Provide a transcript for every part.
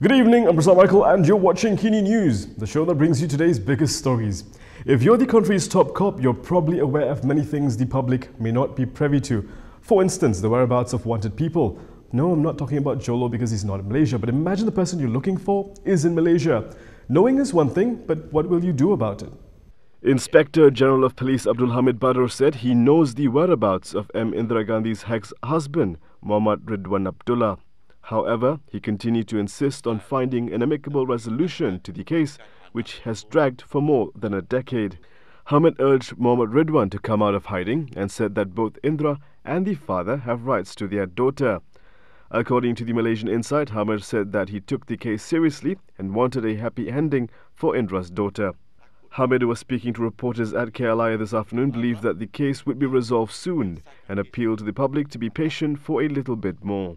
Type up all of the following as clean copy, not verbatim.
Good evening, I'm Prasana Michael and you're watching Kini News, the show that brings you today's biggest stories. If you're the country's top cop, you're probably aware of many things the public may not be privy to. For instance, the whereabouts of wanted people. No, I'm not talking about Jolo because he's not in Malaysia, but imagine the person you're looking for is in Malaysia. Knowing is one thing, but what will you do about it? Inspector General of Police Abdul Hamid Bador said he knows the whereabouts of Indira Gandhi's ex-husband, Muhammad Ridhuan Abdullah. However, he continued to insist on finding an amicable resolution to the case, which has dragged for more than a decade. Hamid urged Muhammad Ridhuan to come out of hiding and said that both Indira and the father have rights to their daughter. According to the Malaysian Insight, Hamid said that he took the case seriously and wanted a happy ending for Indira's daughter. Hamid, who was speaking to reporters at KLIA this afternoon, believed that the case would be resolved soon and appealed to the public to be patient for a little bit more.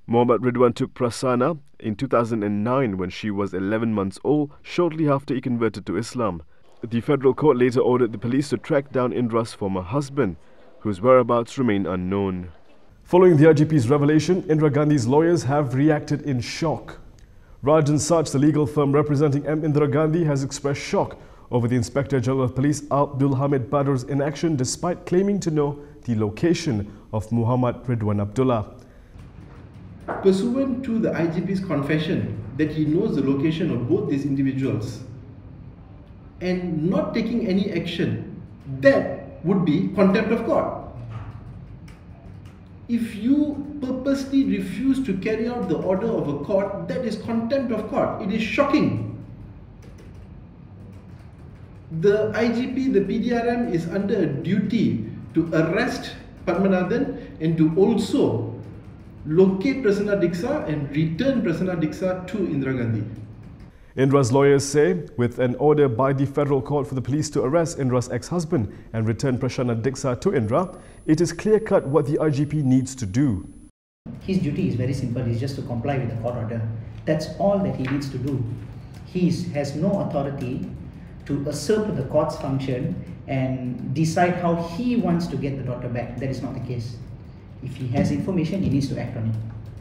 Muhammad Ridhuan took Prasana in 2009 when she was 11 months old, shortly after he converted to Islam. The federal court later ordered the police to track down Indira's former husband, whose whereabouts remain unknown. Following the IGP's revelation, Indira Gandhi's lawyers have reacted in shock. Rajesh Nagarajan, the legal firm representing Indira Gandhi, has expressed shock over the Inspector General of Police Abdul Hamid Bador's inaction despite claiming to know the location of Muhammad Ridhuan Abdullah. Pursuant to the IGP's confession that he knows the location of both these individuals and not taking any action, that would be contempt of court. If you purposely refuse to carry out the order of a court, that is contempt of court. It is shocking. The IGP, the PDRM, is under a duty to arrest Padmanathan and to also locate Prasana Diksa and return Prasana Diksa to Indira Gandhi. Indira's lawyers say, with an order by the federal court for the police to arrest Indira's ex-husband and return Prasana Diksa to Indira, it is clear-cut what the IGP needs to do. His duty is very simple, it's just to comply with the court order. That's all that he needs to do. He has no authority to usurp the court's function and decide how he wants to get the daughter back. That is not the case. If he has information, he needs to act on it.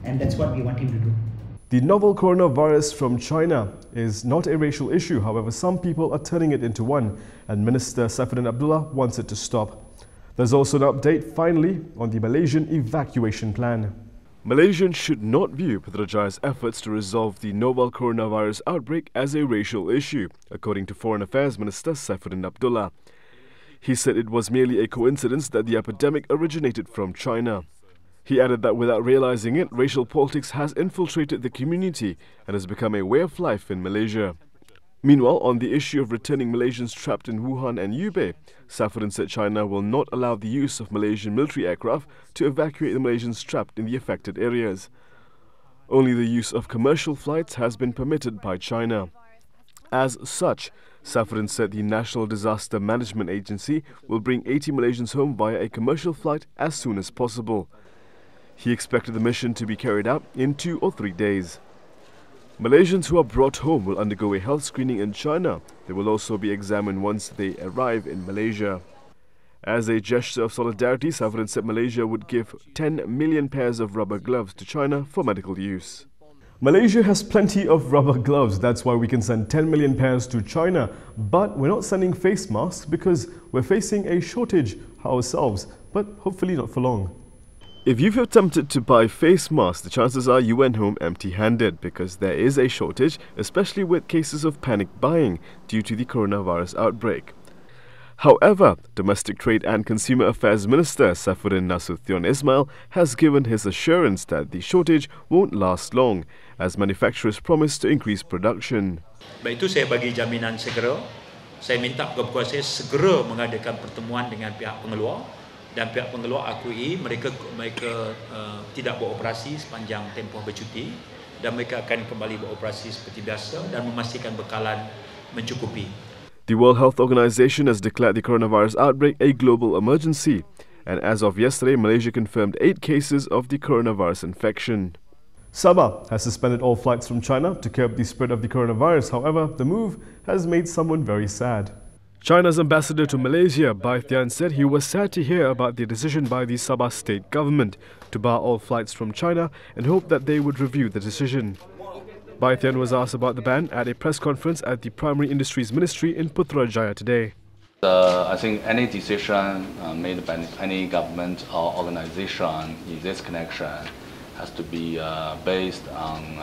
And that's what we want him to do. The novel coronavirus from China is not a racial issue. However, some people are turning it into one, and Minister Saifuddin Abdullah wants it to stop. There's also an update, finally, on the Malaysian evacuation plan. Malaysians should not view Putrajaya's efforts to resolve the novel coronavirus outbreak as a racial issue, according to Foreign Affairs Minister Saifuddin Abdullah. He said it was merely a coincidence that the epidemic originated from China. He added that without realizing it, racial politics has infiltrated the community and has become a way of life in Malaysia. Meanwhile, on the issue of returning Malaysians trapped in Wuhan and Hubei, Saifuddin said China will not allow the use of Malaysian military aircraft to evacuate the Malaysians trapped in the affected areas. Only the use of commercial flights has been permitted by China. As such, Saifuddin said the National Disaster Management Agency will bring 80 Malaysians home via a commercial flight as soon as possible. He expected the mission to be carried out in 2 or 3 days. Malaysians who are brought home will undergo a health screening in China. They will also be examined once they arrive in Malaysia. As a gesture of solidarity, Saifuddin said Malaysia would give 10 million pairs of rubber gloves to China for medical use. Malaysia has plenty of rubber gloves, that's why we can send 10 million pairs to China. But we're not sending face masks because we're facing a shortage ourselves, but hopefully not for long. If you've attempted to buy face masks, the chances are you went home empty-handed because there is a shortage, especially with cases of panic buying due to the coronavirus outbreak. However, Domestic Trade and Consumer Affairs Minister Saifuddin Nasution Ismail has given his assurance that the shortage won't last long, as manufacturers promise to increase production. Baik itu saya bagi jaminan segera. Saya minta kepada saya segera mengadakan pertemuan dengan pihak pengeluar dan pihak pengeluar akui mereka tidak beroperasi sepanjang tempoh bercuti dan mereka akan kembali beroperasi seperti biasa dan memastikan bekalan mencukupi. The World Health Organization has declared the coronavirus outbreak a global emergency, and as of yesterday, Malaysia confirmed 8 cases of the coronavirus infection. Sabah has suspended all flights from China to curb the spread of the coronavirus. However, the move has made someone very sad. China's ambassador to Malaysia, Bai Tian, said he was sad to hear about the decision by the Sabah state government to bar all flights from China and hoped that they would review the decision. Bai Tian was asked about the ban at a press conference at the Primary Industries Ministry in Putrajaya today. I think any decision made by any government or organization in this connection has to be based on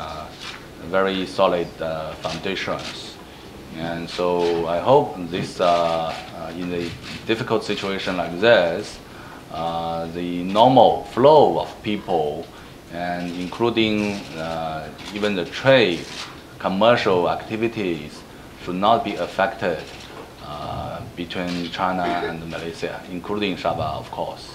very solid foundations. And so I hope this, in a difficult situation like this, the normal flow of people, and including even the trade, commercial activities, should not be affected between China and Malaysia, including Sabah, of course.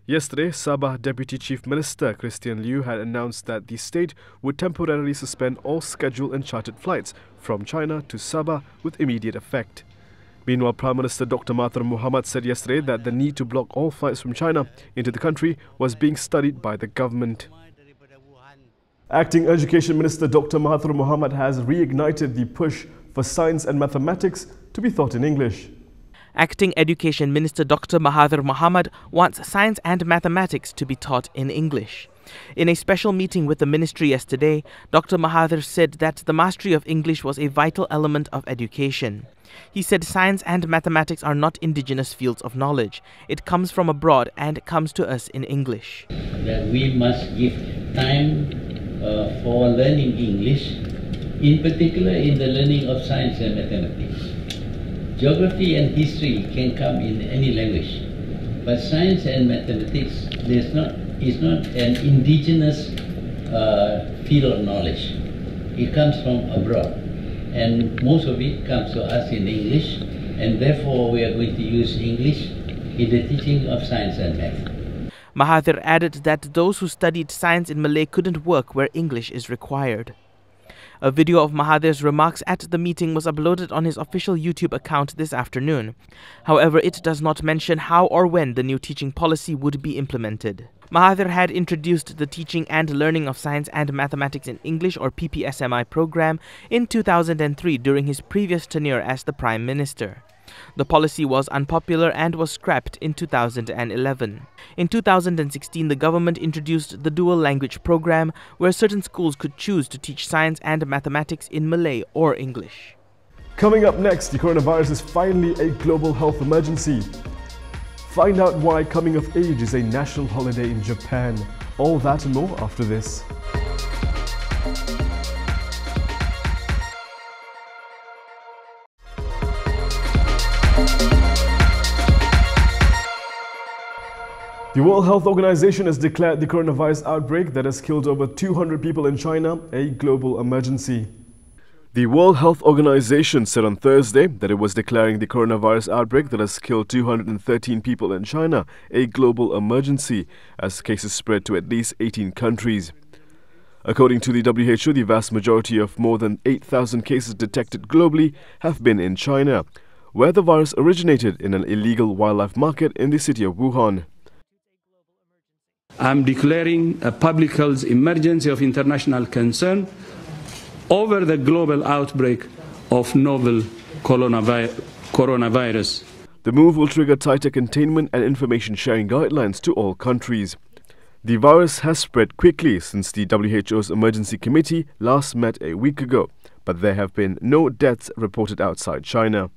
Yesterday, Sabah Deputy Chief Minister Christian Liew had announced that the state would temporarily suspend all scheduled and chartered flights from China to Sabah with immediate effect. Meanwhile, Prime Minister Dr. Mahathir Mohamad said yesterday that the need to block all flights from China into the country was being studied by the government. Acting Education Minister Dr. Mahathir Mohamad has reignited the push for science and mathematics to be taught in English. Acting Education Minister Dr. Mahathir Mohamad wants science and mathematics to be taught in English. In a special meeting with the ministry yesterday, Dr. Mahathir said that the mastery of English was a vital element of education. He said science and mathematics are not indigenous fields of knowledge. It comes from abroad and comes to us in English. That we must give time for learning English, in particular in the learning of science and mathematics. Geography and history can come in any language, but science and mathematics is not an indigenous field of knowledge. It comes from abroad, and most of it comes to us in English, and therefore we are going to use English in the teaching of science and math. Mahathir added that those who studied science in Malay couldn't work where English is required. A video of Mahathir's remarks at the meeting was uploaded on his official YouTube account this afternoon. However, it does not mention how or when the new teaching policy would be implemented. Mahathir had introduced the Teaching and Learning of Science and Mathematics in English or PPSMI program in 2003 during his previous tenure as the Prime Minister. The policy was unpopular and was scrapped in 2011. In 2016, the government introduced the dual language program, where certain schools could choose to teach science and mathematics in Malay or English. Coming up next, the coronavirus is finally a global health emergency. Find out why coming of age is a national holiday in Japan. All that and more after this. The World Health Organization has declared the coronavirus outbreak that has killed over 200 people in China a global emergency. The World Health Organization said on Thursday that it was declaring the coronavirus outbreak that has killed 213 people in China a global emergency as cases spread to at least 18 countries. According to the WHO, the vast majority of more than 8,000 cases detected globally have been in China, where the virus originated in an illegal wildlife market in the city of Wuhan. I'm declaring a public health emergency of international concern over the global outbreak of novel coronavirus. The move will trigger tighter containment and information sharing guidelines to all countries. The virus has spread quickly since the WHO's emergency committee last met a week ago, but there have been no deaths reported outside China.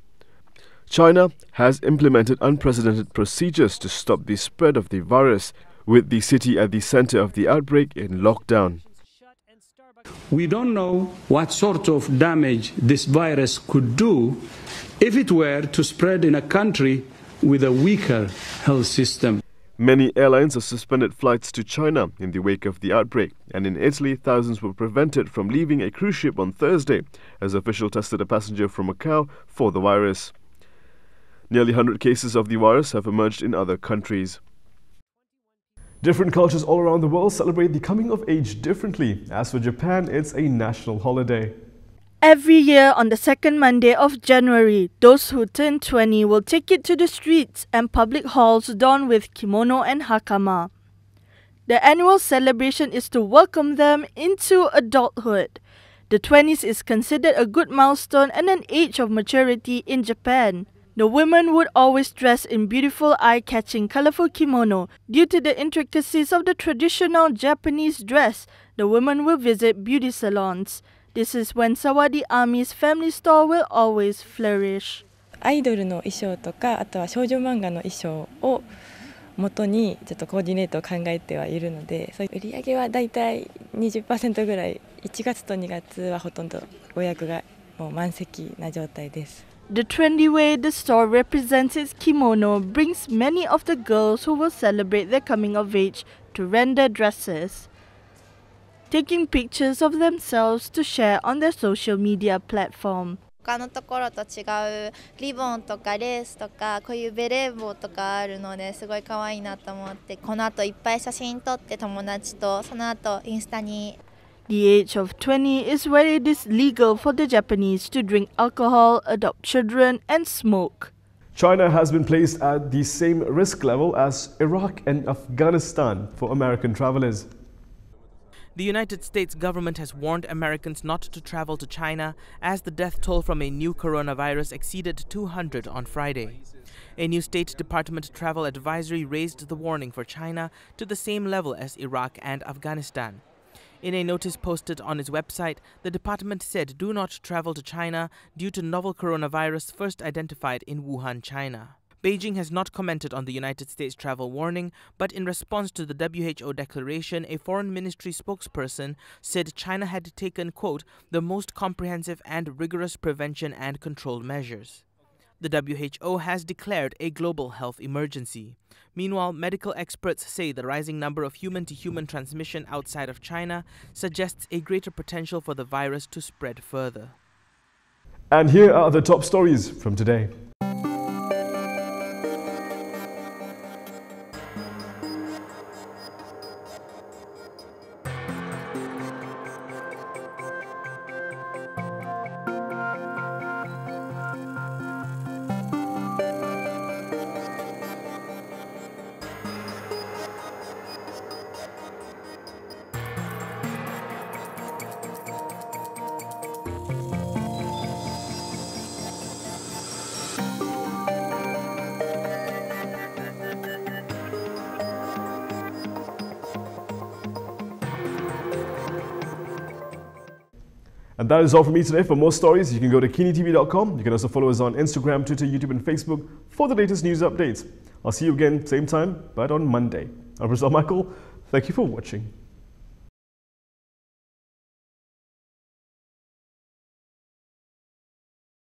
China has implemented unprecedented procedures to stop the spread of the virus, with the city at the center of the outbreak in lockdown. We don't know what sort of damage this virus could do if it were to spread in a country with a weaker health system. Many airlines have suspended flights to China in the wake of the outbreak, and in Italy, thousands were prevented from leaving a cruise ship on Thursday as officials tested a passenger from Macau for the virus. Nearly 100 cases of the virus have emerged in other countries. Different cultures all around the world celebrate the coming of age differently. As for Japan, it's a national holiday. Every year on the second Monday of January, those who turn 20 will take it to the streets and public halls adorned with kimono and hakama. The annual celebration is to welcome them into adulthood. The 20s is considered a good milestone and an age of maturity in Japan. The women would always dress in beautiful, eye-catching, colorful kimono. Due to the intricacies of the traditional Japanese dress, the women will visit beauty salons. This is when Sawadi Army's family store will always flourish. アイドルの衣装とか、あとは少女漫画の衣装を元にちょっとコーディネートを考えてはいるので、そういう売り上げはだいたい 20% ぐらい、1月と2月はほとんど予約がもう満席な状態です。The trendy way the store represents its kimono brings many of the girls who will celebrate their coming of age to rent their dresses, taking pictures of themselves to share on their social media platform. 他のところと違うリボンとかレースとかこういうベレー帽とかあるのですごい可愛いなと思って、この後いっぱい写真撮って友達とその後インスタに。The age of 20 is where it is legal for the Japanese to drink alcohol, adopt children, and smoke. China has been placed at the same risk level as Iraq and Afghanistan for American travelers. The United States government has warned Americans not to travel to China as the death toll from a new coronavirus exceeded 200 on Friday. A new State Department travel advisory raised the warning for China to the same level as Iraq and Afghanistan. In a notice posted on its website, the department said do not travel to China due to novel coronavirus first identified in Wuhan, China. Beijing has not commented on the United States travel warning, but in response to the WHO declaration, a foreign ministry spokesperson said China had taken, quote, the most comprehensive and rigorous prevention and control measures. The WHO has declared a global health emergency. Meanwhile, medical experts say the rising number of human-to-human transmission outside of China suggests a greater potential for the virus to spread further. And here are the top stories from today. And that is all from me today. For more stories, you can go to KiniTV.com. You can also follow us on Instagram, Twitter, YouTube and Facebook for the latest news updates. I'll see you again, same time, but on Monday. I'm Michael. Thank you for watching.